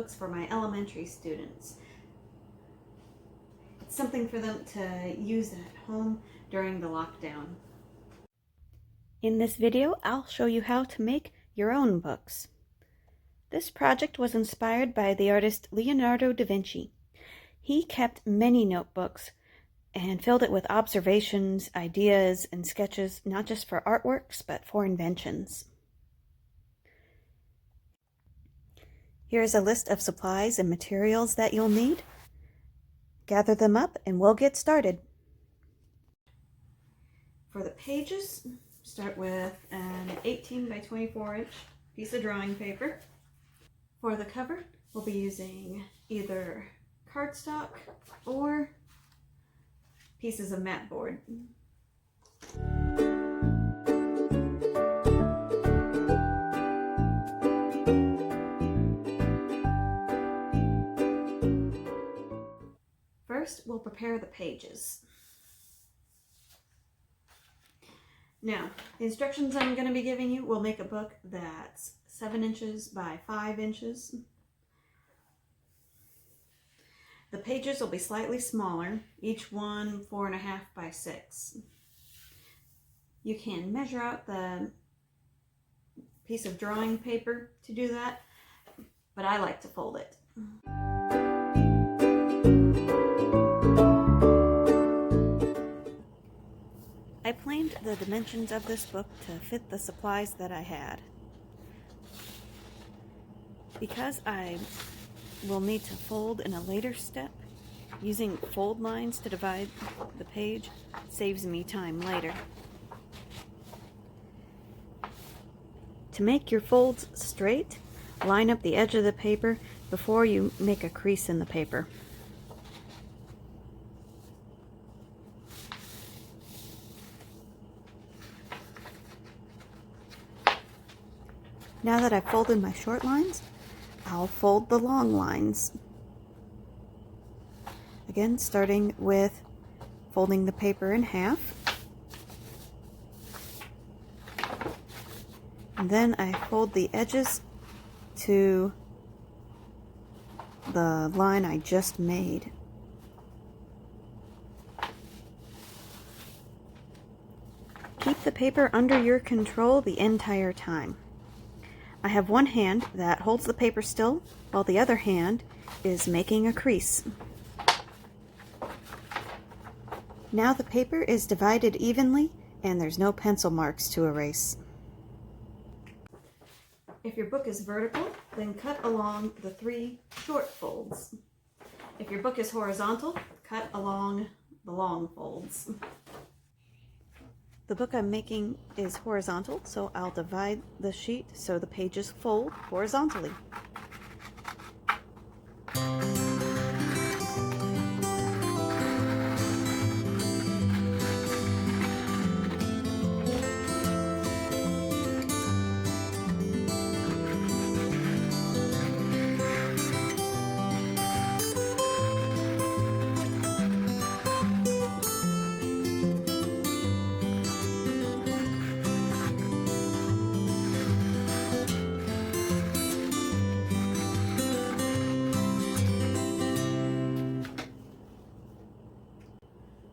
books for my elementary students. It's something for them to use at home during the lockdown. In this video, I'll show you how to make your own books. This project was inspired by the artist Leonardo da Vinci. He kept many notebooks and filled it with observations, ideas, and sketches, not just for artworks, but for inventions. Here's a list of supplies and materials that you'll need. Gather them up and we'll get started. For the pages, start with an 18 by 24 inch piece of drawing paper. For the cover, we'll be using either cardstock or pieces of mat board. First, we'll prepare the pages. Now, the instructions I'm going to be giving you will make a book that's 7 inches by 5 inches. The pages will be slightly smaller, each one 4.5 by 6. You can measure out the piece of drawing paper to do that, but I like to fold it. I planned the dimensions of this book to fit the supplies that I had. Because I will need to fold in a later step, using fold lines to divide the page saves me time later. To make your folds straight, line up the edge of the paper before you make a crease in the paper. Now that I've folded my short lines, I'll fold the long lines. Again, starting with folding the paper in half. And then I fold the edges to the line I just made. Keep the paper under your control the entire time. I have one hand that holds the paper still, while the other hand is making a crease. Now the paper is divided evenly and there's no pencil marks to erase. If your book is vertical, then cut along the 3 short folds. If your book is horizontal, cut along the long folds. The book I'm making is horizontal, so I'll divide the sheet so the pages fold horizontally.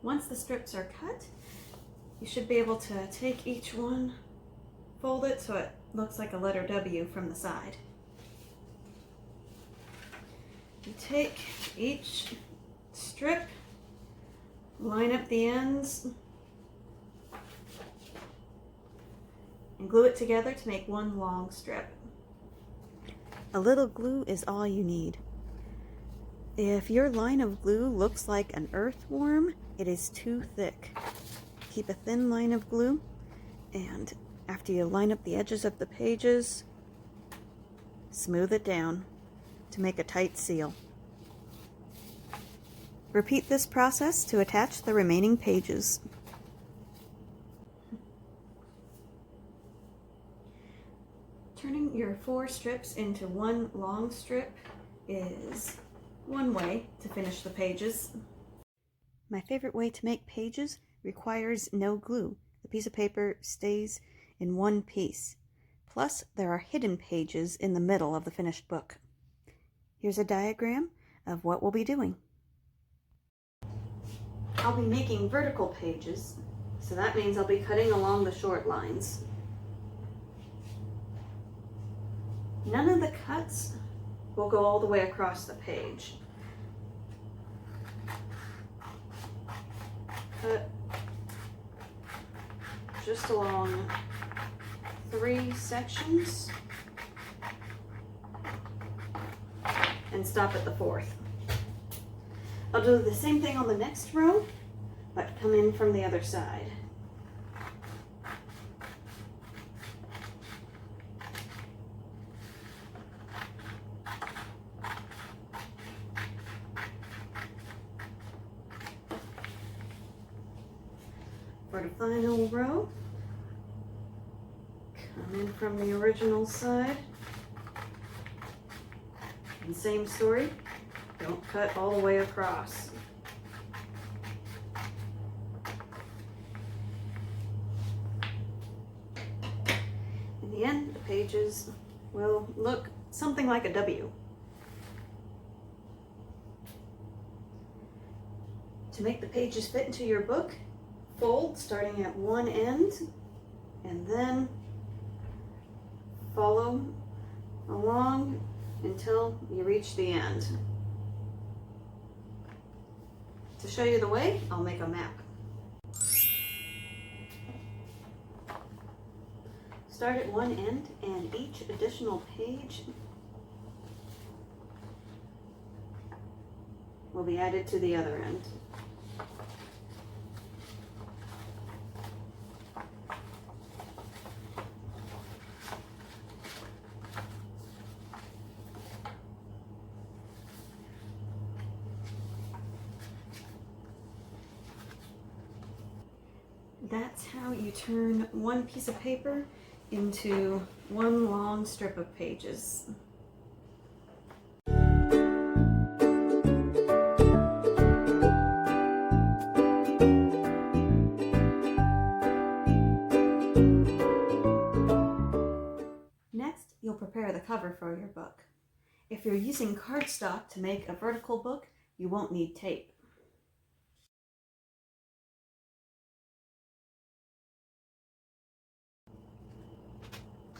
Once the strips are cut, you should be able to take each one, fold it so it looks like a letter W from the side. You take each strip, line up the ends, and glue it together to make one long strip. A little glue is all you need. If your line of glue looks like an earthworm, it is too thick. Keep a thin line of glue, and after you line up the edges of the pages, smooth it down to make a tight seal. Repeat this process to attach the remaining pages. Turning your 4 strips into one long strip is one way to finish the pages. My favorite way to make pages requires no glue. The piece of paper stays in one piece. Plus, there are hidden pages in the middle of the finished book. Here's a diagram of what we'll be doing. I'll be making vertical pages, so that means I'll be cutting along the short lines. None of the cuts will go all the way across the page. Cut just along 3 sections and stop at the 4th. I'll do the same thing on the next row, but come in from the other side. For the final row, come in from the original side. And same story, don't cut all the way across. In the end, the pages will look something like a W. To make the pages fit into your book, fold starting at one end and then follow along until you reach the end. To show you the way, I'll make a map. Start at one end and each additional page will be added to the other end. That's how you turn one piece of paper into one long strip of pages. Next, you'll prepare the cover for your book. If you're using cardstock to make a vertical book, you won't need tape.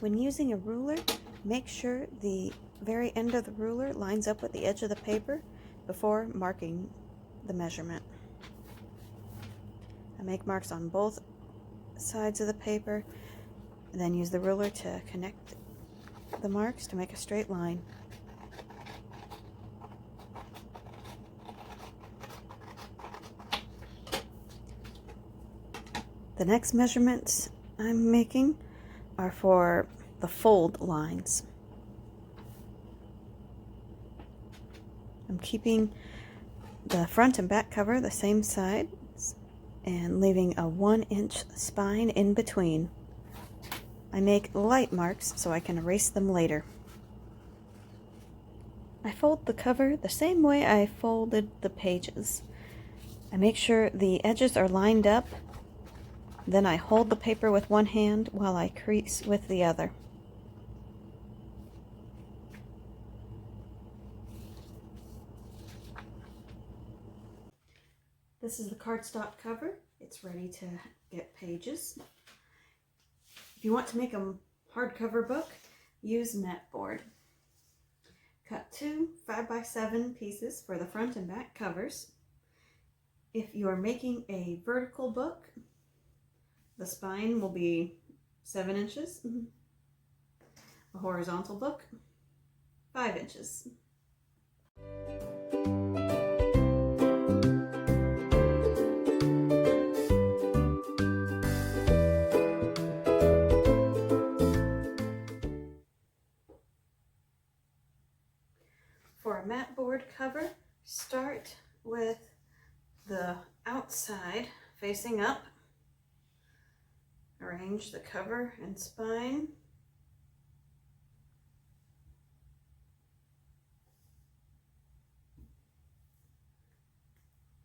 When using a ruler, make sure the very end of the ruler lines up with the edge of the paper before marking the measurement. I make marks on both sides of the paper and then use the ruler to connect the marks to make a straight line. The next measurements I'm making are for the fold lines. I'm keeping the front and back cover the same size and leaving a 1-inch spine in between. I make light marks so I can erase them later. I fold the cover the same way I folded the pages. I make sure the edges are lined up. Then I hold the paper with one hand while I crease with the other. This is the cardstock cover. It's ready to get pages. If you want to make a hardcover book, use mat board. Cut 2 5x7 pieces for the front and back covers. If you're making a vertical book, the spine will be 7 inches. A horizontal book, 5 inches. For a mat board cover, start with the outside facing up. Arrange the cover and spine.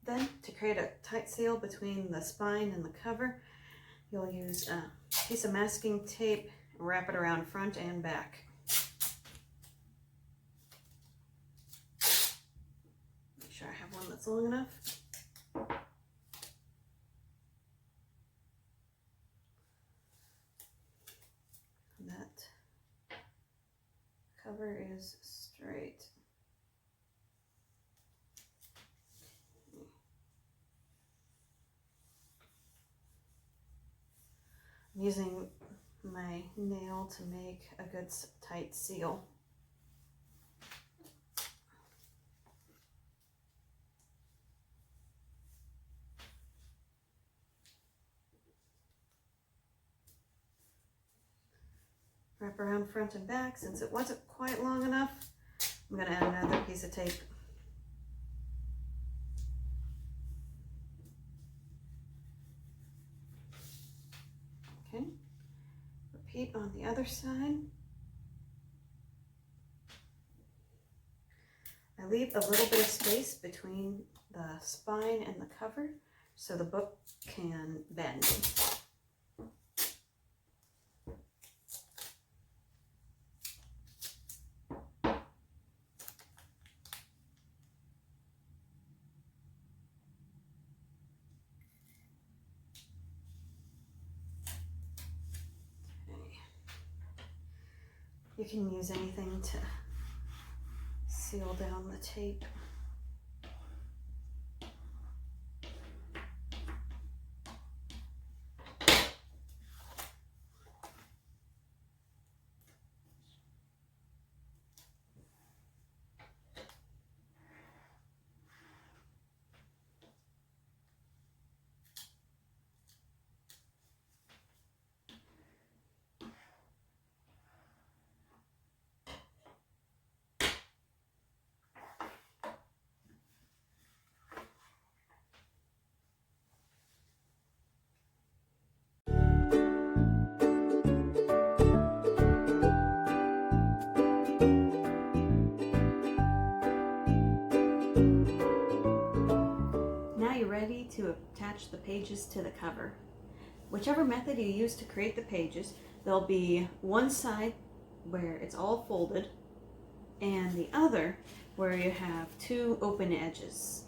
Then, to create a tight seal between the spine and the cover, you'll use a piece of masking tape and wrap it around front and back. that's long enough. That cover is straight. I'm using my nail to make a good tight seal. Wrap around front and back. Since it wasn't quite long enough, I'm going to add another piece of tape. Okay, repeat on the other side. I leave a little bit of space between the spine and the cover so the book can bend. You can use anything to seal down the tape. Ready to attach the pages to the cover. Whichever method you use to create the pages, there'll be one side where it's all folded and the other where you have two open edges.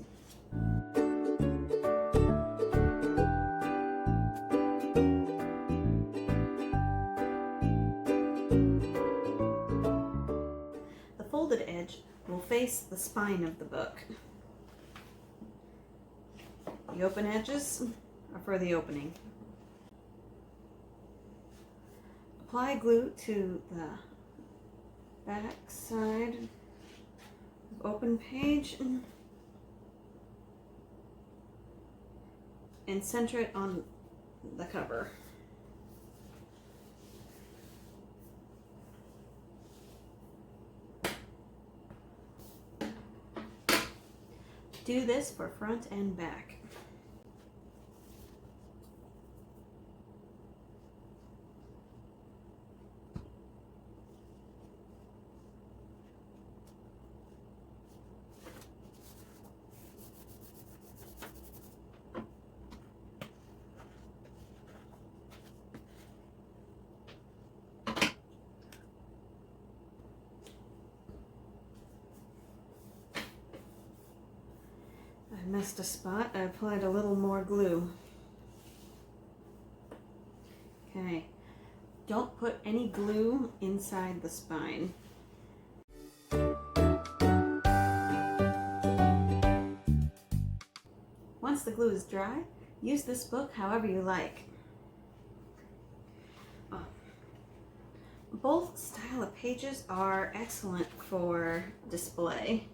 The folded edge will face the spine of the book. The open edges are for the opening. Apply glue to the back side of open page and center it on the cover. Do this for front and back. I missed a spot. I applied a little more glue. Okay, don't put any glue inside the spine. Once the glue is dry, use this book however you like. Both style of pages are excellent for display.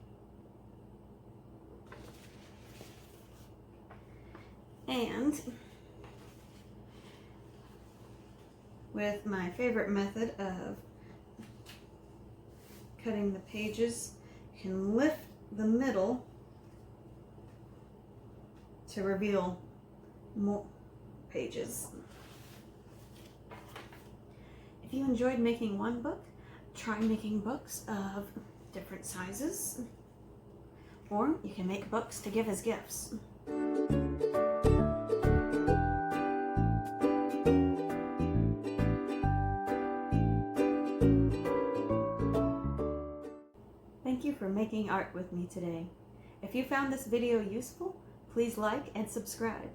And with my favorite method of cutting the pages, you can lift the middle to reveal more pages. If you enjoyed making one book, try making books of different sizes, or you can make books to give as gifts. Thank you for making art with me today. If you found this video useful, please like and subscribe.